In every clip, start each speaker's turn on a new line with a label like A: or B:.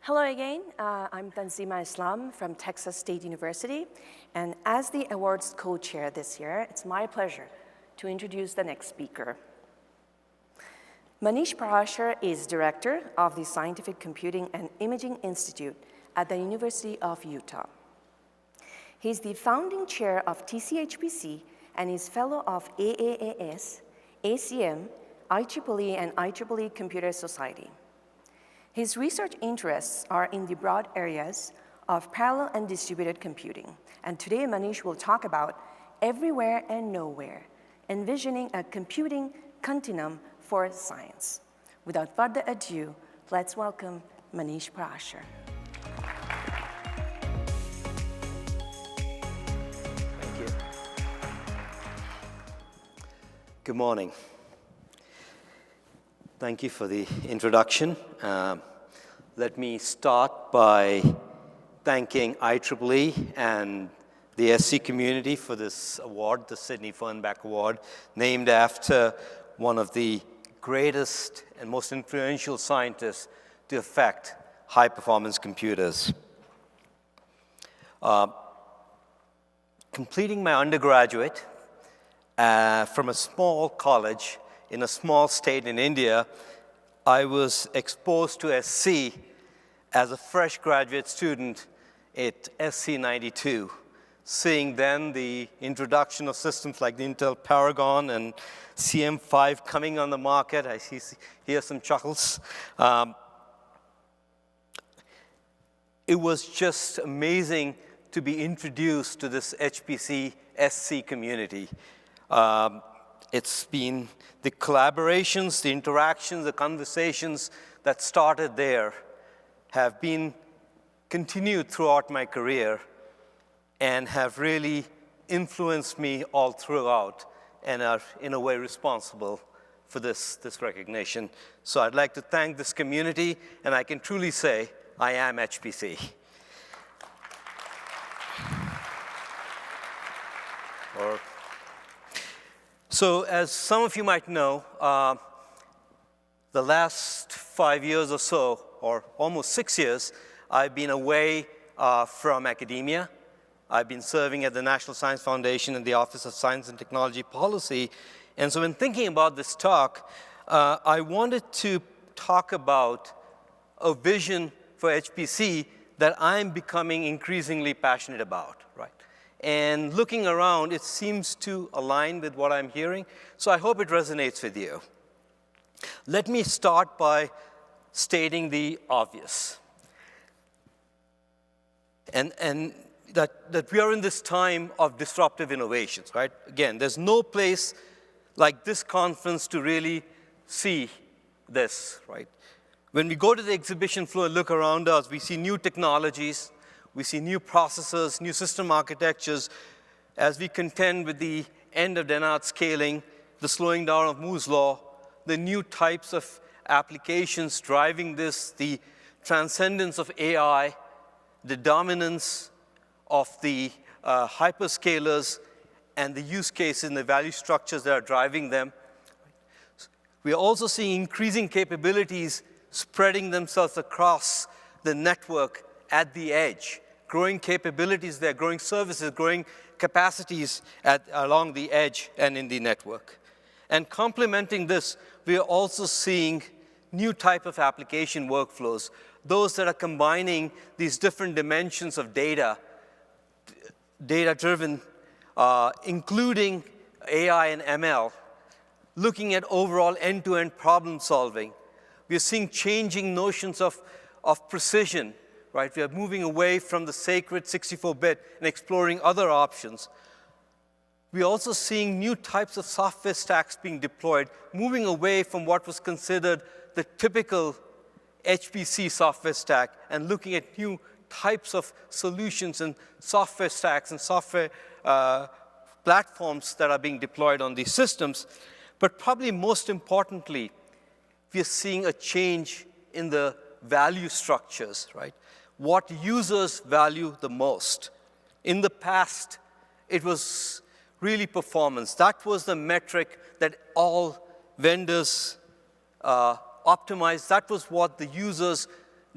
A: Hello again, I'm Tanzima Islam from Texas State University, and as the awards co-chair this year, it's my pleasure to introduce the next speaker. Manish Parashar is director of the Scientific Computing and Imaging Institute at the University of Utah. He's the founding chair of TCHPC and is fellow of AAAS, ACM, IEEE, and IEEE Computer Society. His research interests are in the broad areas of parallel and distributed computing. And today, Manish will talk about everywhere and nowhere, envisioning a computing continuum for science. Without further ado, let's welcome Manish Parashar.
B: Thank you. Good morning. Thank you for the introduction. Let me start by thanking IEEE and the SC community for this award, the Sidney Fernbach Award, named after one of the greatest and most influential scientists to affect high-performance computers. Completing my undergraduate from a small college in a small state in India, I was exposed to SC as a fresh graduate student at SC23, seeing then the introduction of systems like the Intel Paragon and CM5 coming on the market. I hear some chuckles. It was just amazing to be introduced to this HPC SC community. It's been the collaborations, the interactions, the conversations that started there have been continued throughout my career and have really influenced me all throughout and are, in a way, responsible for this recognition. So I'd like to thank this community, and I can truly say I am HPC. So as some of you might know, the last 5 years or so, or almost 6 years, I've been away from academia. I've been serving at the National Science Foundation in the Office of Science and Technology Policy. And so when thinking about this talk, I wanted to talk about a vision for HPC that I'm becoming increasingly passionate about, right? And looking around, it seems to align with what I'm hearing, so I hope it resonates with you. Let me start by stating the obvious. And that we are in this time of disruptive innovations, right? Again, there's no place like this conference to really see this, right? When we go to the exhibition floor and look around us, we see new technologies, we see new processors, new system architectures as we contend with the end of Dennard scaling, the slowing down of Moore's law, the new types of applications driving this, the transcendence of AI, the dominance of the hyperscalers, and the use cases and the value structures that are driving them. We are also seeing increasing capabilities spreading themselves across the network at the edge, growing capabilities there, growing services, growing capacities along the edge and in the network. And complementing this, we are also seeing new type of application workflows, those that are combining these different dimensions of data-driven, including AI and ML, looking at overall end-to-end problem solving. We are seeing changing notions of precision, right? We are moving away from the sacred 64-bit and exploring other options. We are also seeing new types of software stacks being deployed, moving away from what was considered the typical HPC software stack and looking at new types of solutions and software stacks and software platforms that are being deployed on these systems. But probably most importantly, we are seeing a change in the value structures, right? What users value the most. In the past, it was really performance. That was the metric that all vendors optimized. That was what the users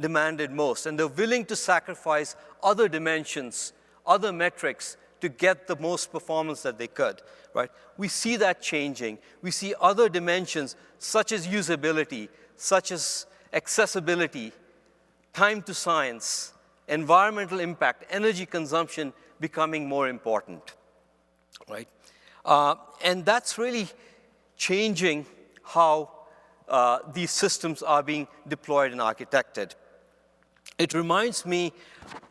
B: demanded most, and they're willing to sacrifice other dimensions, other metrics to get the most performance that they could, right? We see that changing. We see other dimensions such as usability, such as accessibility, time to science, environmental impact, energy consumption becoming more important, right? And that's really changing how these systems are being deployed and architected. It reminds me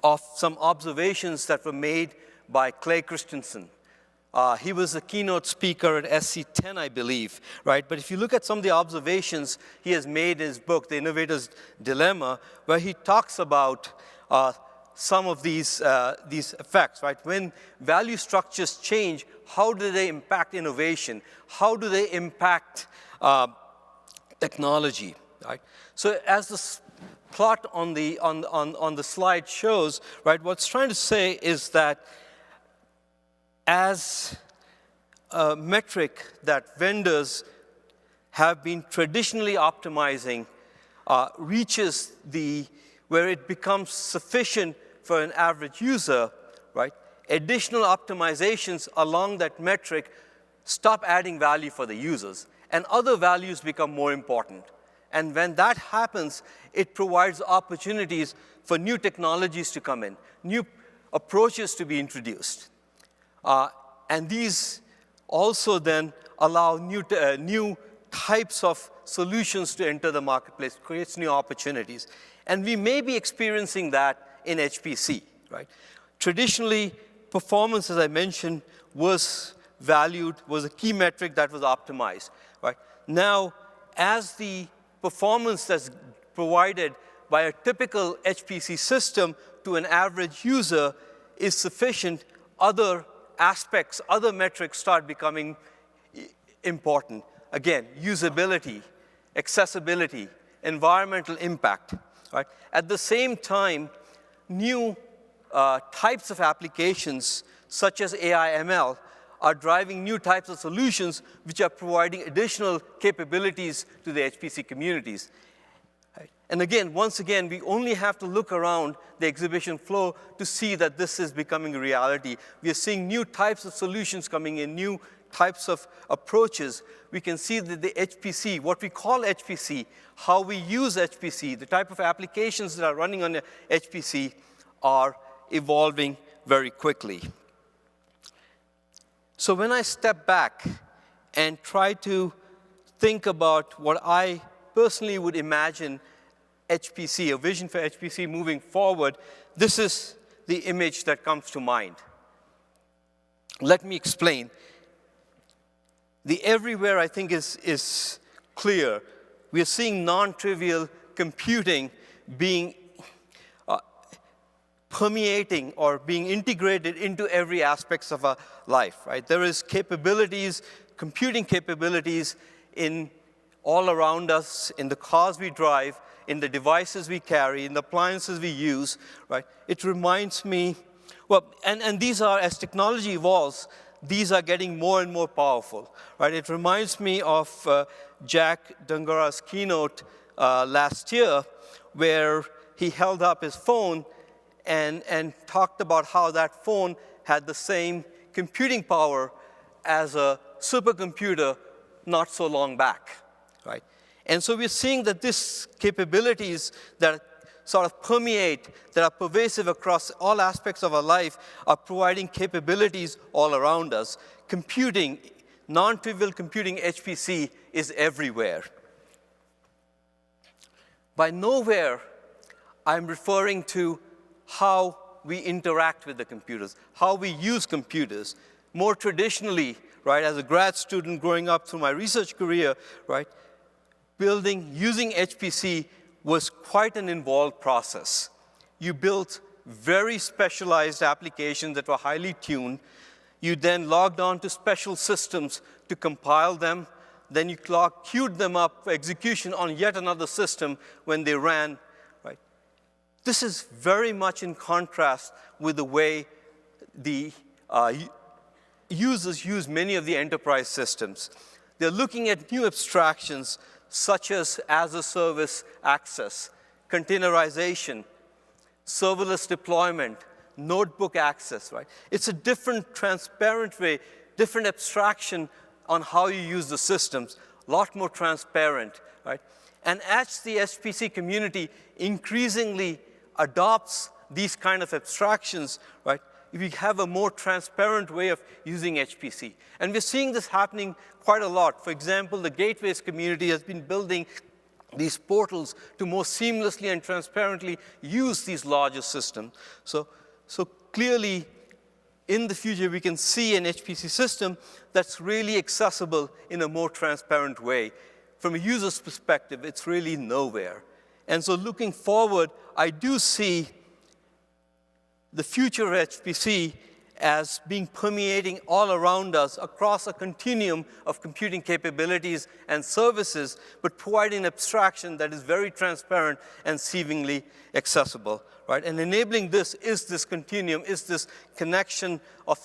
B: of some observations that were made by Clay Christensen. He was a keynote speaker at SC23, I believe, right? But if you look at some of the observations he has made in his book, The Innovator's Dilemma, where he talks about some of these effects, right? When value structures change, how do they impact innovation? How do they impact technology, right? So as this plot on the slide shows, right, what's trying to say is that as a metric that vendors have been traditionally optimizing reaches where it becomes sufficient for an average user, right, additional optimizations along that metric stop adding value for the users, and other values become more important. And when that happens, it provides opportunities for new technologies to come in, new approaches to be introduced. And these also then allow new types of solutions to enter the marketplace, creates new opportunities. And we may be experiencing that in HPC, right? Traditionally, performance, as I mentioned, was valued, was a key metric that was optimized, right? Now, as the performance that's provided by a typical HPC system to an average user is sufficient, other aspects, other metrics start becoming important. Again, usability, accessibility, environmental impact, right? At the same time, new types of applications, such as AI ML, are driving new types of solutions which are providing additional capabilities to the HPC communities. And again, once again, we only have to look around the exhibition floor to see that this is becoming a reality. We are seeing new types of solutions coming in, new types of approaches. We can see that the HPC, what we call HPC, how we use HPC, the type of applications that are running on the HPC are evolving very quickly. So when I step back and try to think about what I personally would imagine HPC, a vision for HPC moving forward, this is the image that comes to mind. Let me explain. The everywhere, I think, is clear. We are seeing non-trivial computing being permeating or being integrated into every aspect of our life, right? There is capabilities, computing capabilities in all around us, in the cars we drive, in the devices we carry, in the appliances we use, right? It reminds me, well, and these are, as technology evolves, these are getting more and more powerful, right? It reminds me of Jack Dungara's keynote last year, where he held up his phone and talked about how that phone had the same computing power as a supercomputer not so long back, right? And so we're seeing that these capabilities that sort of permeate, that are pervasive across all aspects of our life, are providing capabilities all around us. Computing, non-trivial computing, HPC, is everywhere. By nowhere, I'm referring to how we interact with the computers, how we use computers. More traditionally, right, as a grad student growing up through my research career, right, using HPC was quite an involved process. You built very specialized applications that were highly tuned. You then logged on to special systems to compile them. Then you queued them up for execution on yet another system when they ran. Right? This is very much in contrast with the way the users use many of the enterprise systems. They're looking at new abstractions such as a service access, containerization, serverless deployment, notebook access, right? It's a different transparent way, different abstraction on how you use the systems, a lot more transparent, right? And as the HPC community increasingly adopts these kind of abstractions, right, we have a more transparent way of using HPC. And we're seeing this happening quite a lot. For example, the gateways community has been building these portals to more seamlessly and transparently use these larger systems. So clearly, in the future, we can see an HPC system that's really accessible in a more transparent way. From a user's perspective, it's really nowhere. And so looking forward, I do see the future of HPC as being permeating all around us across a continuum of computing capabilities and services, but providing abstraction that is very transparent and seemingly accessible, right? And enabling this is this continuum, is this connection of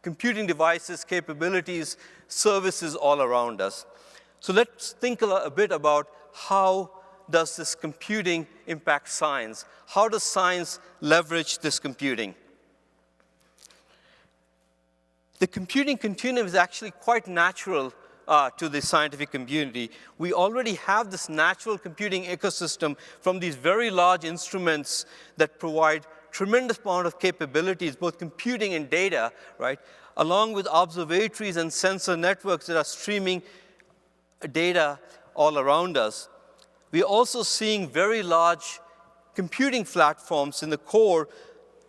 B: computing devices, capabilities, services all around us. So let's think a bit about how does this computing impact science? How does science leverage this computing? The computing continuum is actually quite natural to the scientific community. We already have this natural computing ecosystem from these very large instruments that provide tremendous amount of capabilities, both computing and data, right? Along with observatories and sensor networks that are streaming data all around us. We're also seeing very large computing platforms in the core,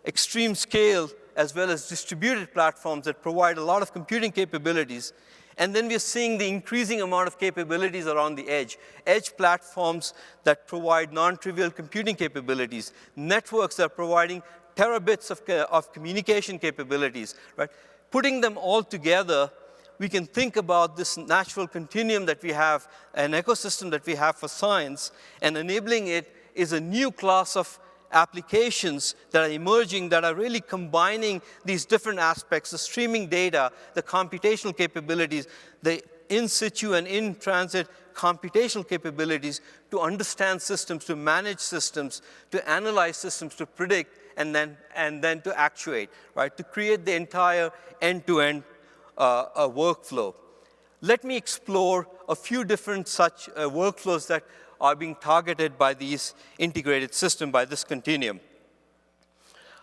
B: extreme scale, as well as distributed platforms that provide a lot of computing capabilities. And then we're seeing the increasing amount of capabilities around the edge platforms that provide non-trivial computing capabilities, networks that are providing terabits of communication capabilities, right? Putting them all together, we can think about this natural continuum that we have, an ecosystem that we have for science, and enabling it is a new class of applications that are emerging that are really combining these different aspects, the streaming data, the computational capabilities, the in situ and in transit computational capabilities to understand systems, to manage systems, to analyze systems, to predict, and then to actuate, right? To create the entire end-to-end workflow. Let me explore a few different such workflows that are being targeted by these integrated systems, by this continuum.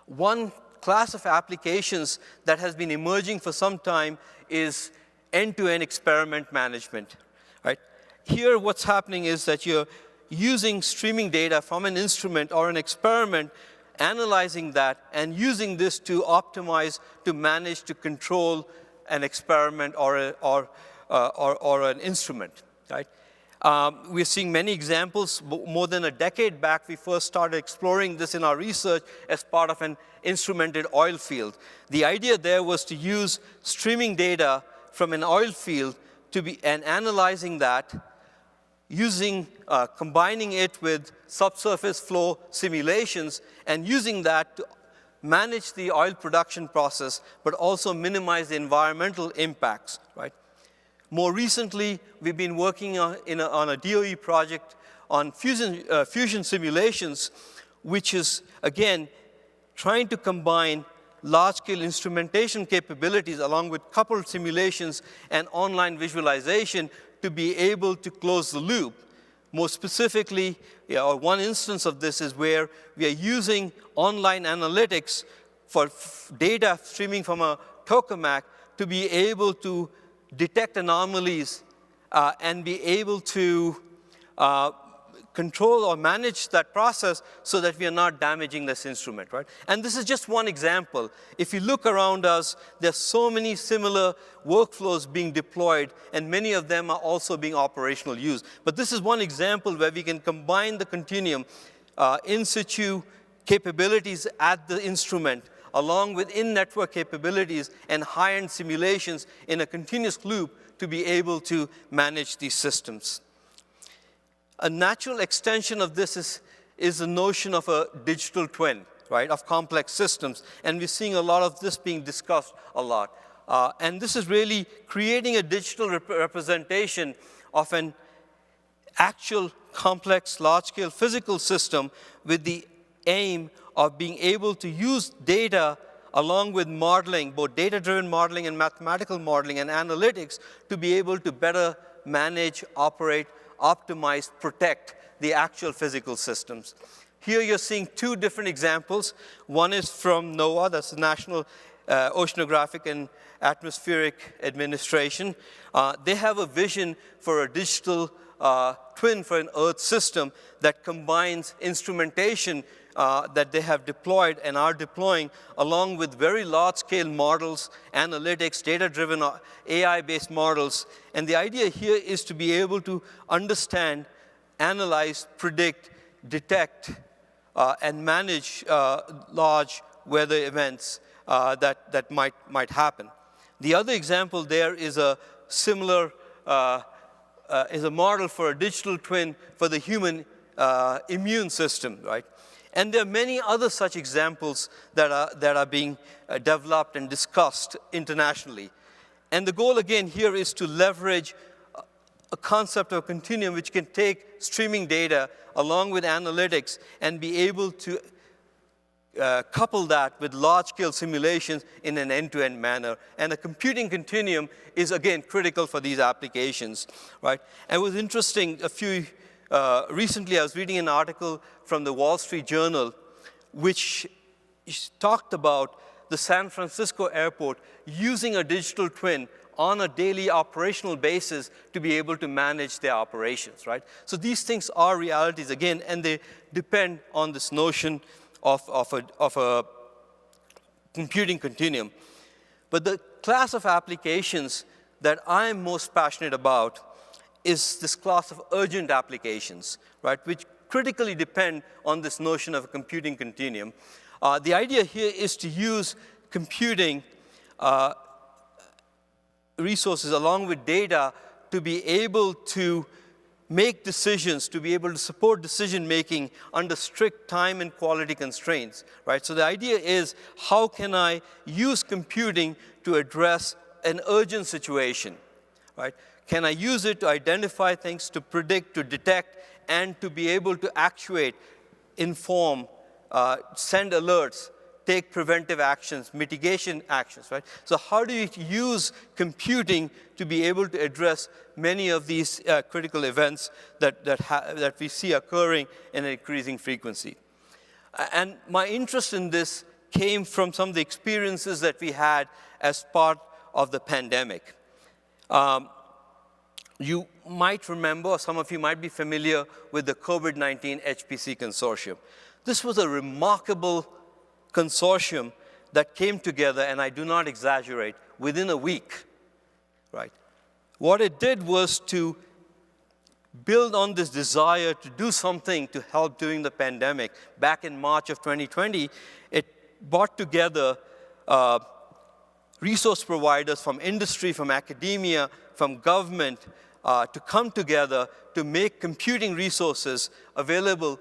B: One class of applications that has been emerging for some time is end-to-end experiment management, right? Here, what's happening is that you're using streaming data from an instrument or an experiment, analyzing that, and using this to optimize, to manage, to control an experiment or an instrument, right? We're seeing many examples. More than a decade back, we first started exploring this in our research as part of an instrumented oil field. The idea there was to use streaming data from an oil field and analyzing that, combining it with subsurface flow simulations, and using that to manage the oil production process, but also minimize the environmental impacts, right? More recently, we've been working on a DOE project on fusion simulations, which is, again, trying to combine large-scale instrumentation capabilities along with coupled simulations and online visualization to be able to close the loop. More specifically, one instance of this is where we are using online analytics for data streaming from a tokamak to be able to detect anomalies and be able to control or manage that process so that we are not damaging this instrument, right? And this is just one example. If you look around us, there's so many similar workflows being deployed, and many of them are also being operational use. But this is one example where we can combine the continuum in situ capabilities at the instrument along with in-network capabilities and high-end simulations in a continuous loop to be able to manage these systems. A natural extension of this is the notion of a digital twin, right, of complex systems. And we're seeing a lot of this being discussed a lot. And this is really creating a digital representation of an actual complex, large-scale physical system with the aim of being able to use data along with modeling, both data-driven modeling and mathematical modeling and analytics, to be able to better manage, operate, optimize, protect the actual physical systems. Here you're seeing two different examples. One is from NOAA, that's the National Oceanographic and Atmospheric Administration. They have a vision for a digital twin for an Earth system that combines instrumentation that they have deployed and are deploying, along with very large-scale models, analytics, data-driven AI-based models. And the idea here is to be able to understand, analyze, predict, detect, and manage large weather events that might happen. The other example there is a similar, is a model for a digital twin for the human immune system, right? And there are many other such examples that are being developed and discussed internationally. And the goal, again, here is to leverage a concept of continuum which can take streaming data along with analytics and be able to couple that with large-scale simulations in an end-to-end manner. And a computing continuum is, again, critical for these applications, right? And it was interesting, recently I was reading an article from the Wall Street Journal which talked about the San Francisco airport using a digital twin on a daily operational basis to be able to manage their operations, right? So these things are realities, again, and they depend on this notion of a computing continuum. But the class of applications that I'm most passionate about is this class of urgent applications, right, which critically depend on this notion of a computing continuum. The idea here is to use computing resources along with data to be able to make decisions, to be able to support decision-making under strict time and quality constraints, right? So the idea is, how can I use computing to address an urgent situation, right? Can I use it to identify things, to predict, to detect, and to be able to actuate, inform, send alerts, take preventive actions, mitigation actions, right? So how do you use computing to be able to address many of these critical events that we see occurring in an increasing frequency? And my interest in this came from some of the experiences that we had as part of the pandemic. You might remember, or some of you might be familiar with the COVID-19 HPC consortium. This was a remarkable consortium that came together, and I do not exaggerate, within a week, right? What it did was to build on this desire to do something to help during the pandemic. Back in March of 2020, it brought together resource providers from industry, from academia, from government, to come together to make computing resources available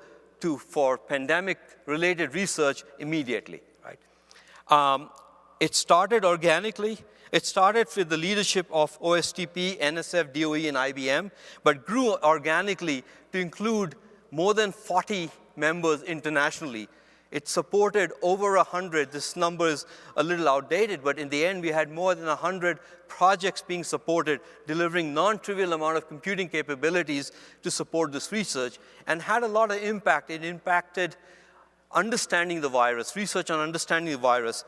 B: for pandemic-related research immediately, right? It started organically. It started with the leadership of OSTP, NSF, DOE, and IBM, but grew organically to include more than 40 members internationally. It supported over 100. This number is a little outdated, but in the end, we had more than 100 projects being supported, delivering non-trivial amount of computing capabilities to support this research, and had a lot of impact. It impacted understanding the virus, research on understanding the virus,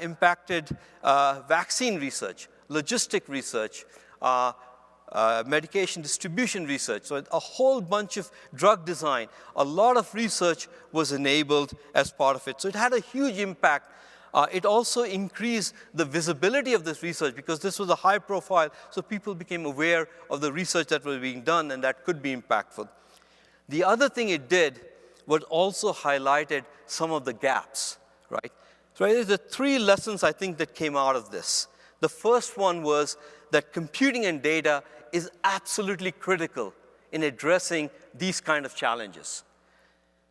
B: impacted vaccine research, logistic research, medication distribution research, so a whole bunch of drug design. A lot of research was enabled as part of it. So it had a huge impact. It also increased the visibility of this research because this was a high profile, so people became aware of the research that was being done and that could be impactful. The other thing it did was also highlighted some of the gaps, right? So there's the three lessons I think that came out of this. The first one was that computing and data is absolutely critical in addressing these kind of challenges.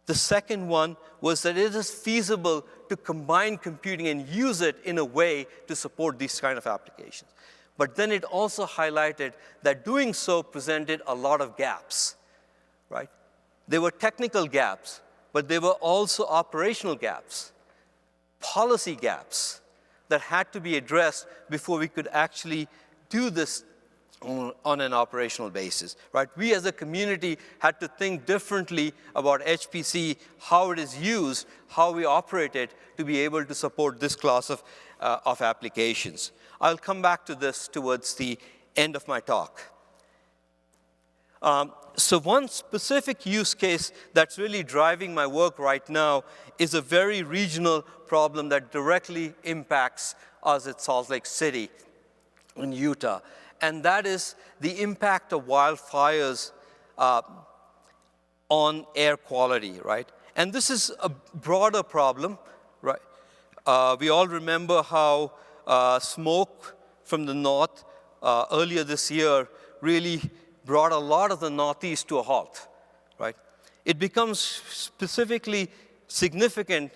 B: The second one was that it is feasible to combine computing and use it in a way to support these kind of applications. But then it also highlighted that doing so presented a lot of gaps, right? There were technical gaps, but there were also operational gaps, policy gaps that had to be addressed before we could actually do this on an operational basis, right? We as a community had to think differently about HPC, how it is used, how we operate it to be able to support this class of applications. I'll come back to this towards the end of my talk. So one specific use case that's really driving my work right now is a very regional problem that directly impacts us at Salt Lake City in Utah. And that is the impact of wildfires on air quality, right? And this is a broader problem, right? We all remember how smoke from the north earlier this year really brought a lot of the Northeast to a halt, right? It becomes specifically significant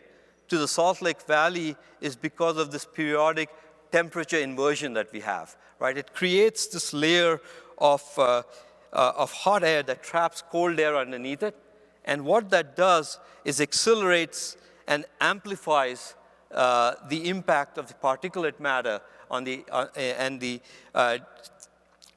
B: to the Salt Lake Valley is because of this periodic temperature inversion that we have, right? It creates this layer of hot air that traps cold air underneath it. And what that does is accelerates and amplifies the impact of the particulate matter on and the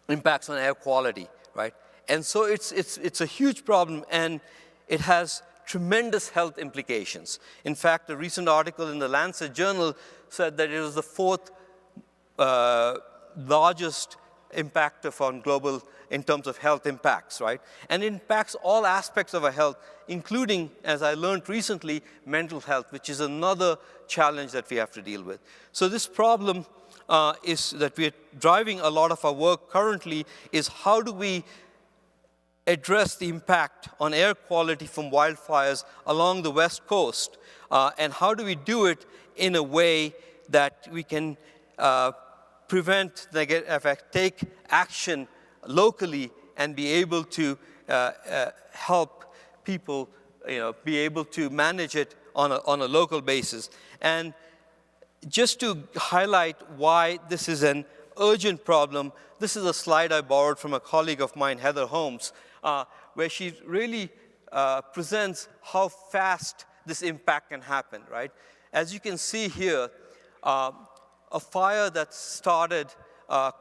B: impacts on air quality, right? And so it's a huge problem, and it has tremendous health implications. In fact, a recent article in the Lancet Journal said that it was the fourth largest impact on global in terms of health impacts, right? And it impacts all aspects of our health, including, as I learned recently, mental health, which is another challenge that we have to deal with. So this problem is that we are driving a lot of our work currently is how do we address the impact on air quality from wildfires along the West Coast, and how do we do it in a way that we can prevent negative effect, take action locally, and be able to help people, be able to manage it on a local basis. And just to highlight why this is an urgent problem, this is a slide I borrowed from a colleague of mine, Heather Holmes, where she really presents how fast this impact can happen, right? As you can see here, a fire that started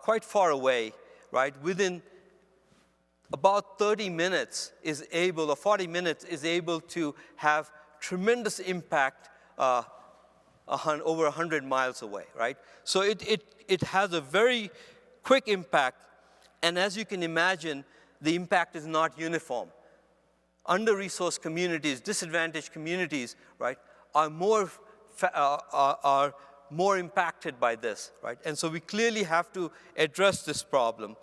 B: quite far away, right, within about 30 minutes is able, or 40 minutes is able to have tremendous impact over 100 miles away, right? So it has a very quick impact, and as you can imagine, the impact is not uniform. Under-resourced communities, disadvantaged communities, right, are more impacted by this, right? And so we clearly have to address this problem,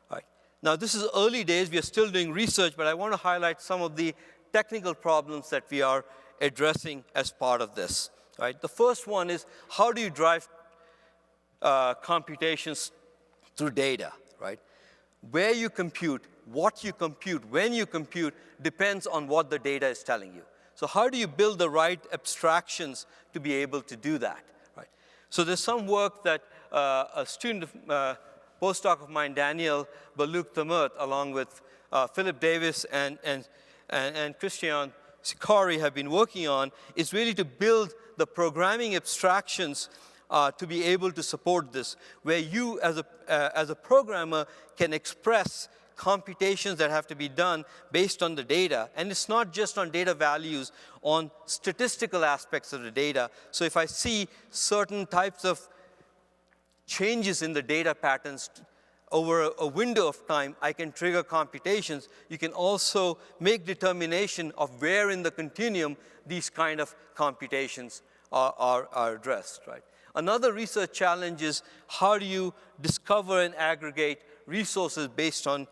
B: right? Now, this is early days. We are still doing research, but I want to highlight some of the technical problems that we are addressing as part of this, right? The first one is how do you drive computations through data, right? Where you compute, what you compute, when you compute depends on what the data is telling you. So how do you build the right abstractions to be able to do that, right? So there's some work that a student, postdoc of mine, Daniel Baluk-Tamut, along with Philip Davis and Christian Sikari have been working on, is really to build the programming abstractions to be able to support this, where you as a programmer can express computations that have to be done based on the data. And it's not just on data values, on statistical aspects of the data. So if I see certain types of changes in the data patterns over a window of time, I can trigger computations. You can also make determination of where in the continuum these kind of computations are addressed, right? Another research challenge is how do you discover and aggregate resources based on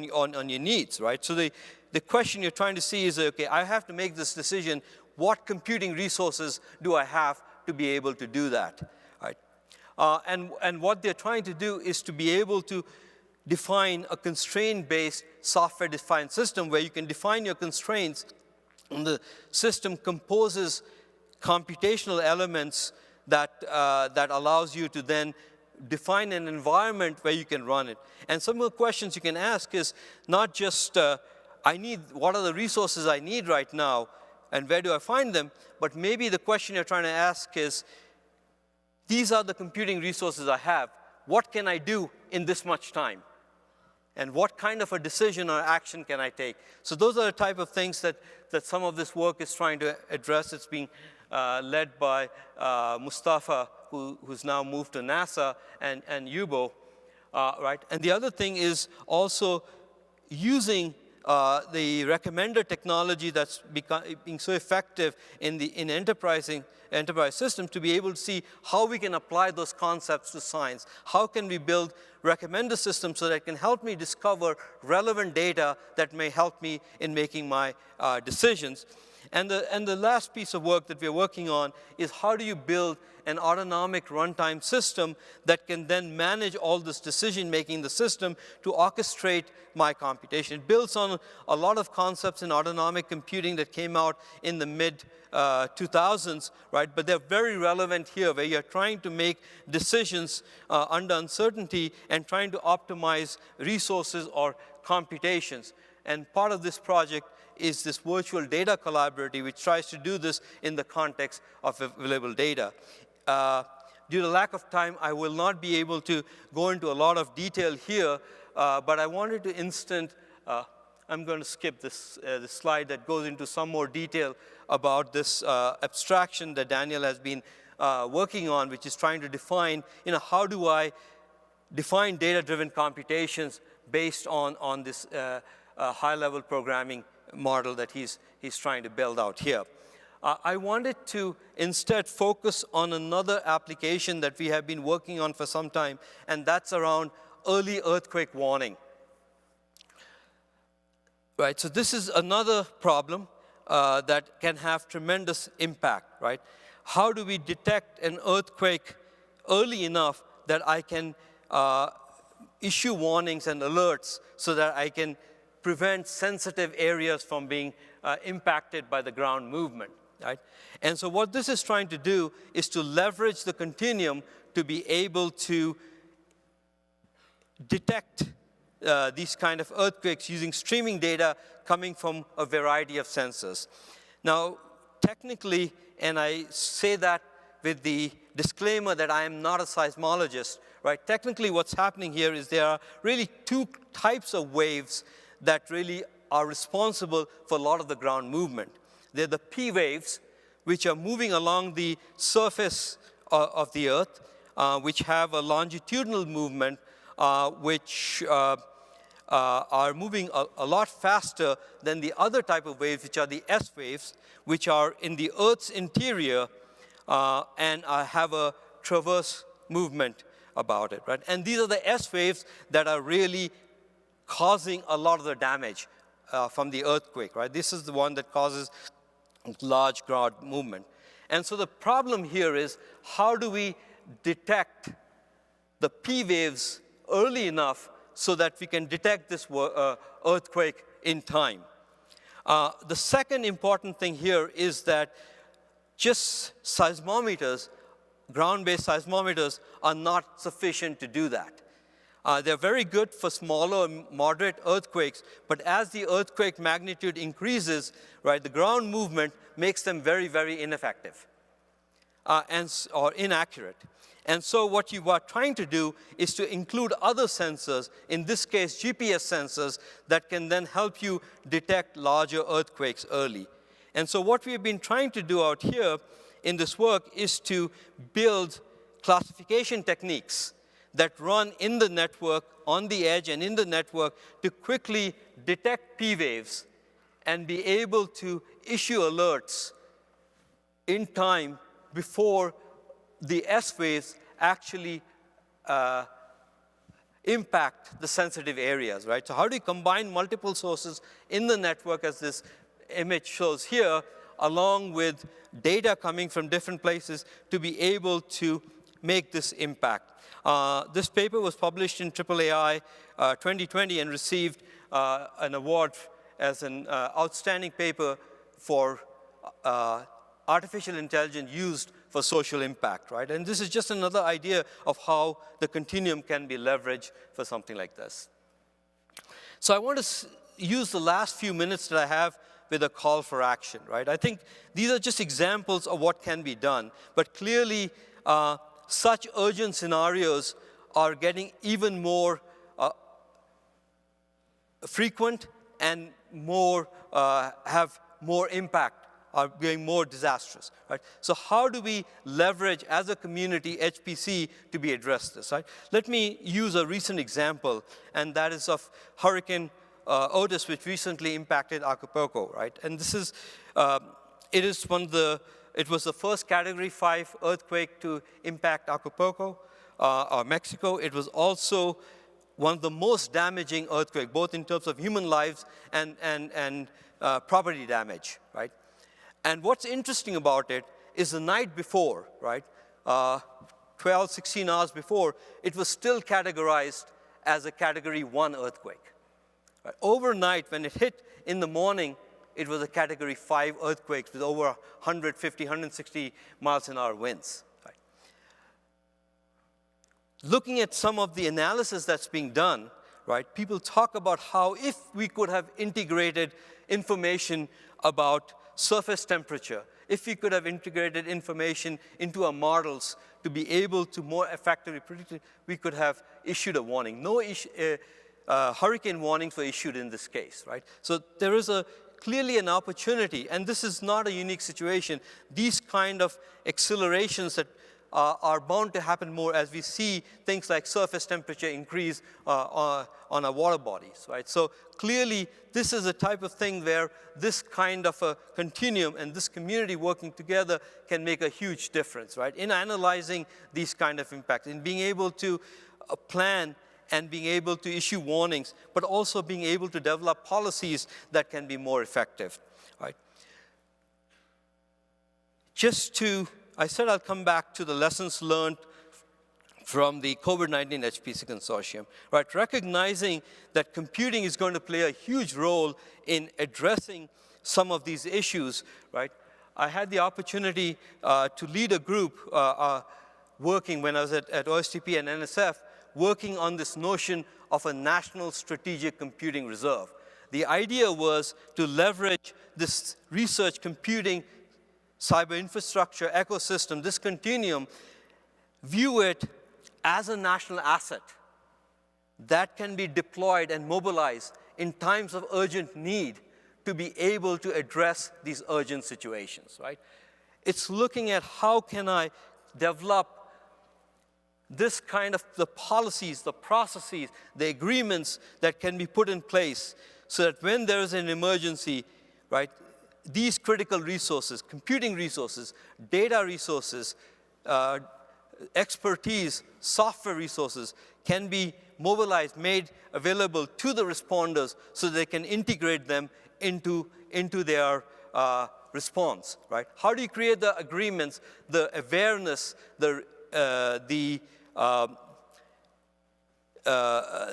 B: your needs, right? So the question you're trying to see is, okay, I have to make this decision. What computing resources do I have to be able to do that, right? And what they're trying to do is to be able to define a constraint-based software-defined system where you can define your constraints, and the system composes computational elements that allows you to then define an environment where you can run it. And some of the questions you can ask is not just what are the resources I need right now, and where do I find them? But maybe the question you're trying to ask is, these are the computing resources I have. What can I do in this much time? And what kind of a decision or action can I take? So those are the type of things that some of this work is trying to address. It's being led by Mustafa, who's now moved to NASA, and Yubo, right? And the other thing is also using the recommender technology that's being so effective in enterprise systems to be able to see how we can apply those concepts to science. How can we build recommender systems so that it can help me discover relevant data that may help me in making my decisions. And the last piece of work that we're working on is how do you build an autonomic runtime system that can then manage all this decision-making in the system to orchestrate my computation. It builds on a lot of concepts in autonomic computing that came out in the mid-2000s, right? But they're very relevant here, where you're trying to make decisions under uncertainty and trying to optimize resources or computations. And part of this project is this virtual data collaborative, which tries to do this in the context of available data. Due to lack of time, I will not be able to go into a lot of detail here, but I wanted to I'm going to skip this slide that goes into some more detail about this abstraction that Daniel has been working on, which is trying to define, how do I define data-driven computations based on this high-level programming model that he's trying to build out here. I wanted to instead focus on another application that we have been working on for some time, and that's around early earthquake warning. Right, so this is another problem that can have tremendous impact, right? How do we detect an earthquake early enough that I can issue warnings and alerts so that I can prevent sensitive areas from being impacted by the ground movement, right? And so what this is trying to do is to leverage the continuum to be able to detect these kind of earthquakes using streaming data coming from a variety of sensors. Now, technically, and I say that with the disclaimer that I am not a seismologist, right? Technically, what's happening here is there are really two types of waves that really are responsible for a lot of the ground movement. They're the P waves, which are moving along the surface of the Earth, which have a longitudinal movement, which are moving a lot faster than the other type of waves, which are the S waves, which are in the Earth's interior and have a transverse movement about it, right? And these are the S waves that are really causing a lot of the damage from the earthquake, right? This is the one that causes large ground movement. And so the problem here is, how do we detect the P waves early enough so that we can detect this earthquake in time? The second important thing here is that just seismometers, ground-based seismometers, are not sufficient to do that. They're very good for smaller and moderate earthquakes, but as the earthquake magnitude increases, right, the ground movement makes them very, very ineffective or inaccurate. And so what you are trying to do is to include other sensors, in this case GPS sensors, that can then help you detect larger earthquakes early. And so what we've been trying to do out here in this work is to build classification techniques that run in the network, on the edge and in the network, to quickly detect P waves and be able to issue alerts in time before the S waves actually impact the sensitive areas, right? So how do you combine multiple sources in the network, as this image shows here, along with data coming from different places to be able to make this impact? This paper was published in AAAI 2020 and received an award as an outstanding paper for artificial intelligence used for social impact, right? And this is just another idea of how the continuum can be leveraged for something like this. So I want to use the last few minutes that I have with a call for action, right? I think these are just examples of what can be done, but clearly such urgent scenarios are getting even more frequent and more have more impact, are being more disastrous, right? So how do we leverage as a community HPC to be addressed this, right? Let me use a recent example, and that is of Hurricane Otis, which recently impacted Acapulco, right? And this is, it was the first Category 5 earthquake to impact Acapulco, or Mexico. It was also one of the most damaging earthquakes, both in terms of human lives and property damage, right? And what's interesting about it is the night before, right, 12, 16 hours before, it was still categorized as a Category 1 earthquake. Right? Overnight, when it hit in the morning, it was a Category 5 earthquake with over 150, 160 miles an hour winds. Right? Looking at some of the analysis that's being done, right, people talk about how if we could have integrated information about surface temperature, if we could have integrated information into our models to be able to more effectively predict it, we could have issued a warning. No hurricane warnings were issued in this case, right? So there is clearly an opportunity, and this is not a unique situation. These kind of accelerations that are bound to happen more as we see things like surface temperature increase on our water bodies, right? So clearly, this is a type of thing where this kind of a continuum and this community working together can make a huge difference, right? In analyzing these kind of impacts, in being able to plan and being able to issue warnings, but also being able to develop policies that can be more effective, right? I said I'll come back to the lessons learned from the COVID-19 HPC consortium, right? Recognizing that computing is going to play a huge role in addressing some of these issues, right? I had the opportunity to lead a group working when I was at OSTP and NSF, working on this notion of a national strategic computing reserve. The idea was to leverage this research computing cyber infrastructure ecosystem, this continuum, view it as a national asset that can be deployed and mobilized in times of urgent need to be able to address these urgent situations, right? It's looking at how can I develop this kind of the policies, the processes, the agreements that can be put in place so that when there is an emergency, right, these critical resources, computing resources, data resources, expertise, software resources can be mobilized, made available to the responders so they can integrate them into their response, right? How do you create the agreements, the awareness, the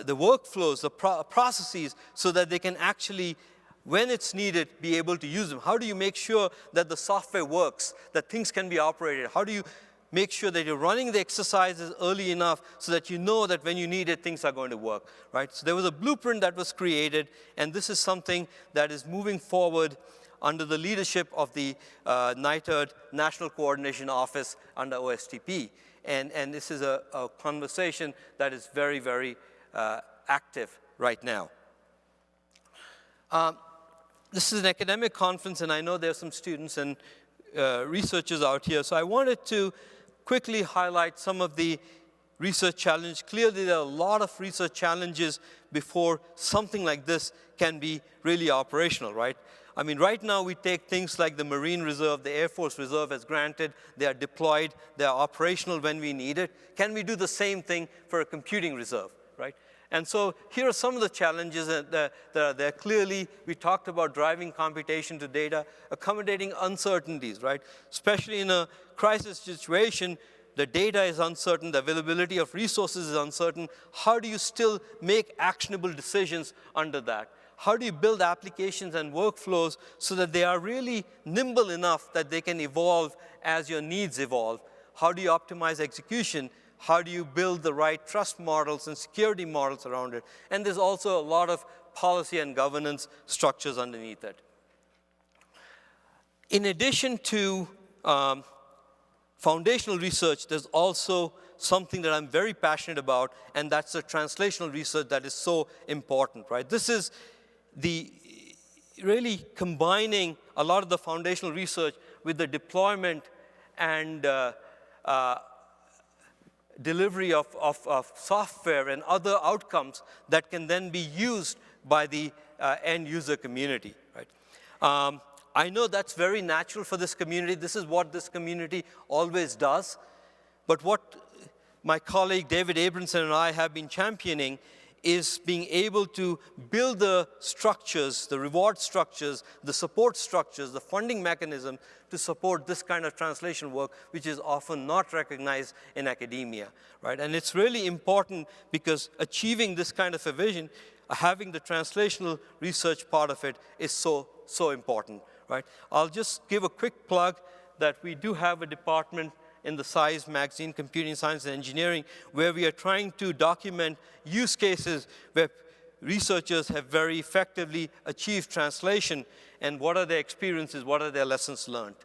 B: workflows, the processes so that they can actually, when it's needed, be able to use them? How do you make sure that the software works, that things can be operated? How do you make sure that you're running the exercises early enough so that you know that when you need it, things are going to work, right? So there was a blueprint that was created, and this is something that is moving forward under the leadership of the NITRD National Coordination Office under OSTP. And this is a conversation that is very, very active right now. This is an academic conference, and I know there are some students and researchers out here. So I wanted to quickly highlight some of the research challenges. Clearly, there are a lot of research challenges before something like this can be really operational, right? I mean, right now we take things like the Marine Reserve, the Air Force Reserve as granted. They are deployed. They are operational when we need it. Can we do the same thing for a computing reserve, right? And so here are some of the challenges that are there. Clearly, we talked about driving computation to data, accommodating uncertainties, right? Especially in a crisis situation, the data is uncertain, the availability of resources is uncertain. How do you still make actionable decisions under that? How do you build applications and workflows so that they are really nimble enough that they can evolve as your needs evolve? How do you optimize execution? How do you build the right trust models and security models around it? And there's also a lot of policy and governance structures underneath it. In addition to foundational research, there's also something that I'm very passionate about, and that's the translational research that is so important, right? This is the really combining a lot of the foundational research with the deployment and delivery of software and other outcomes that can then be used by the end user community, right? I know that's very natural for this community. This is what this community always does. But what my colleague David Abramson and I have been championing is being able to build the structures, the reward structures, the support structures, the funding mechanism to support this kind of translation work, which is often not recognized in academia, right? And it's really important because achieving this kind of a vision, having the translational research part of it is so important, right? I'll just give a quick plug that we do have a department in the SCIENCE magazine, Computing Science and Engineering, where we are trying to document use cases where researchers have very effectively achieved translation, and what are their experiences, what are their lessons learned.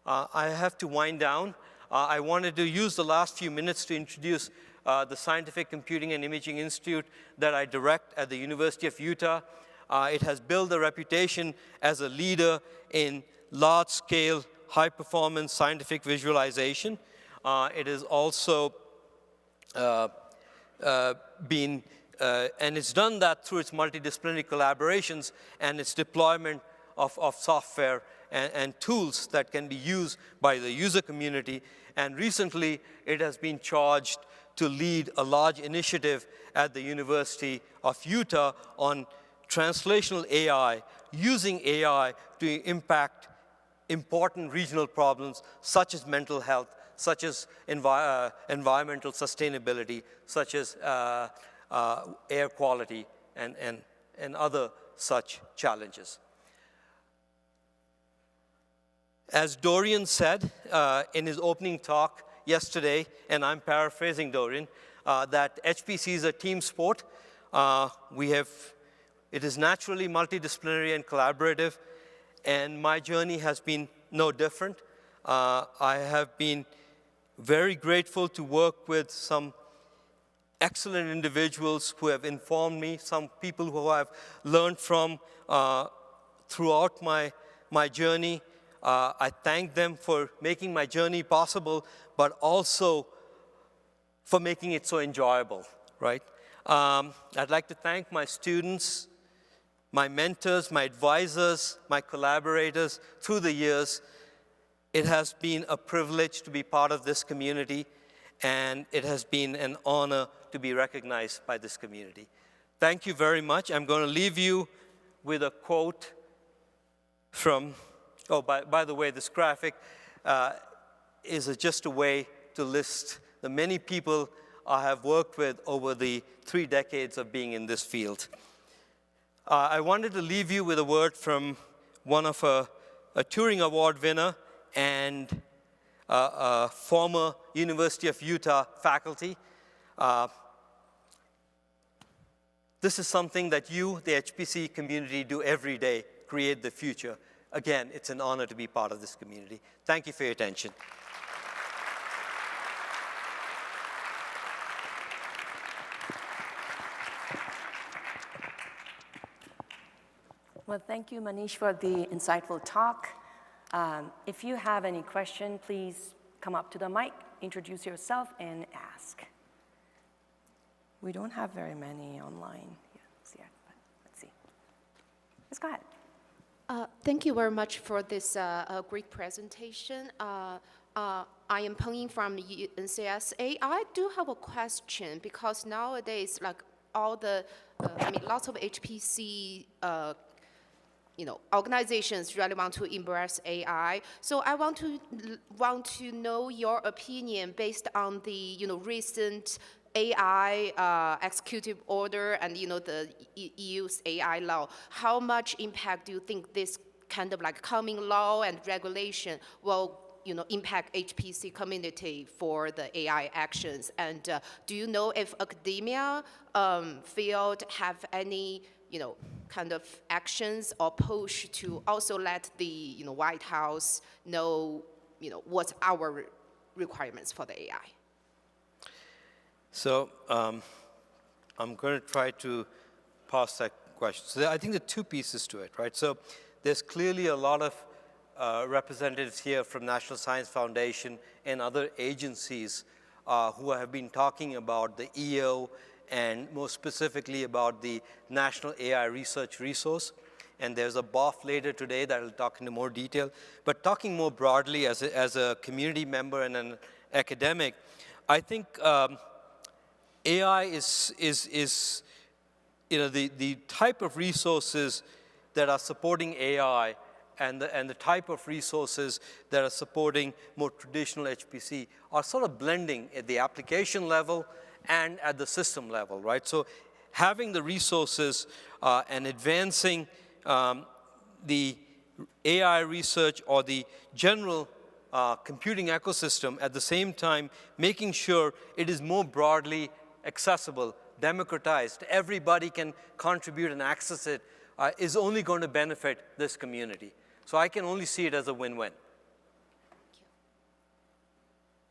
B: I have to wind down. I wanted to use the last few minutes to introduce the Scientific Computing and Imaging Institute that I direct at the University of Utah. It has built a reputation as a leader in large-scale, high-performance scientific visualization. It is also and it's done that through its multidisciplinary collaborations and its deployment of software and tools that can be used by the user community. And recently, it has been charged to lead a large initiative at the University of Utah on translational AI, using AI to impact important regional problems such as mental health, such as environmental sustainability, such as air quality, and other such challenges. As Dorian said in his opening talk yesterday, and I'm paraphrasing Dorian, that HPC is a team sport. It is naturally multidisciplinary and collaborative, and my journey has been no different. I have been very grateful to work with some excellent individuals who have informed me, some people who I've learned from throughout my journey. I thank them for making my journey possible, but also for making it so enjoyable, right? I'd like to thank my students, my mentors, my advisors, my collaborators through the years. It has been a privilege to be part of this community, and it has been an honor to be recognized by this community. Thank you very much. I'm going to leave you with a quote from, by the way, this graphic is just a way to list the many people I have worked with over the 3 decades of being in this field. I wanted to leave you with a word from one of a Turing Award winner and a former University of Utah faculty. This is something that you, the HPC community, do every day, create the future. Again, it's an honor to be part of this community. Thank you for your attention.
A: Well, thank you, Manish, for the insightful talk. If you have any question, please come up to the mic, introduce yourself, and ask. We don't have very many online yet, but let's see. Let's go ahead.
C: Thank you very much for this great presentation. I am Peng Ying from NCSA. I do have a question because nowadays, like all the, lots of HPC organizations really want to embrace AI. So I want to know your opinion based on the recent AI executive order and the EU's AI law. How much impact do you think this kind of like coming law and regulation will impact HPC community for the AI actions? And do you know if academia field have any kind of actions or push to also let the, White House know, what's our requirements for the AI?
B: So I'm going to try to pass that question. So I think there are two pieces to it, right? So there's clearly a lot of representatives here from National Science Foundation and other agencies who have been talking about the EO and more specifically about the National AI Research Resource. And there's a BOF later today that will talk into more detail. But talking more broadly as a community member and an academic, I think AI is the type of resources that are supporting AI and the type of resources that are supporting more traditional HPC are sort of blending at the application level and at the system level, right? So having the resources and advancing the AI research or the general computing ecosystem at the same time, making sure it is more broadly accessible, democratized, everybody can contribute and access it, is only going to benefit this community. So I can only see it as a win-win.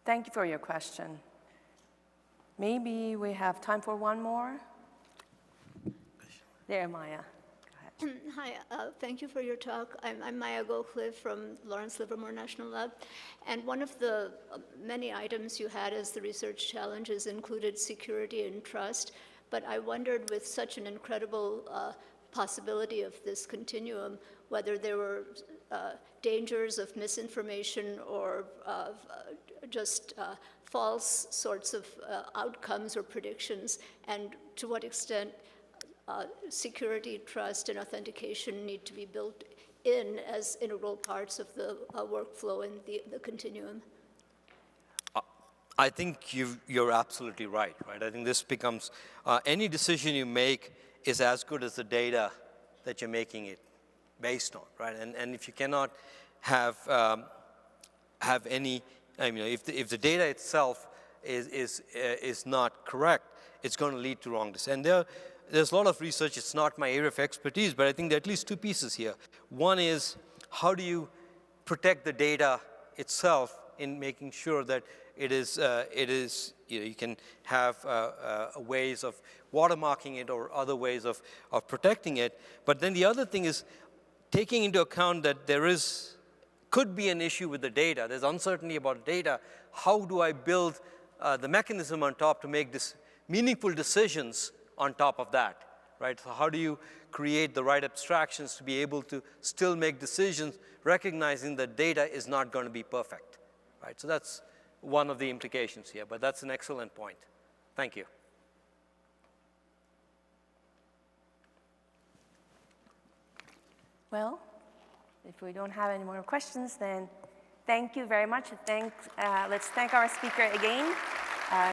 A: Thank you for your question. Maybe we have time for one more. There, Maya. Go ahead.
D: Hi, thank you for your talk. I'm Maya Goldcliff from Lawrence Livermore National Lab. And one of the many items you had as the research challenges included security and trust. But I wondered, with such an incredible possibility of this continuum, whether there were dangers of misinformation or of just false sorts of outcomes or predictions, and to what extent security, trust, and authentication need to be built in as integral parts of the workflow in the continuum.
B: I think you're absolutely right? I think this becomes, any decision you make is as good as the data that you're making it based on, right? And if you cannot have any, if the data itself is not correct, it's going to lead to wrong decisions. And there's a lot of research. It's not my area of expertise, but I think there are at least two pieces here. One is, how do you protect the data itself in making sure that it is you can have ways of watermarking it or other ways of protecting it. But then the other thing is taking into account that could be an issue with the data. There's uncertainty about data. How do I build the mechanism on top to make meaningful decisions on top of that, right? So how do you create the right abstractions to be able to still make decisions, recognizing that data is not going to be perfect, right? So that's one of the implications here, but that's an excellent point. Thank you.
A: Well, if we don't have any more questions, then thank you very much. Let's thank our speaker again.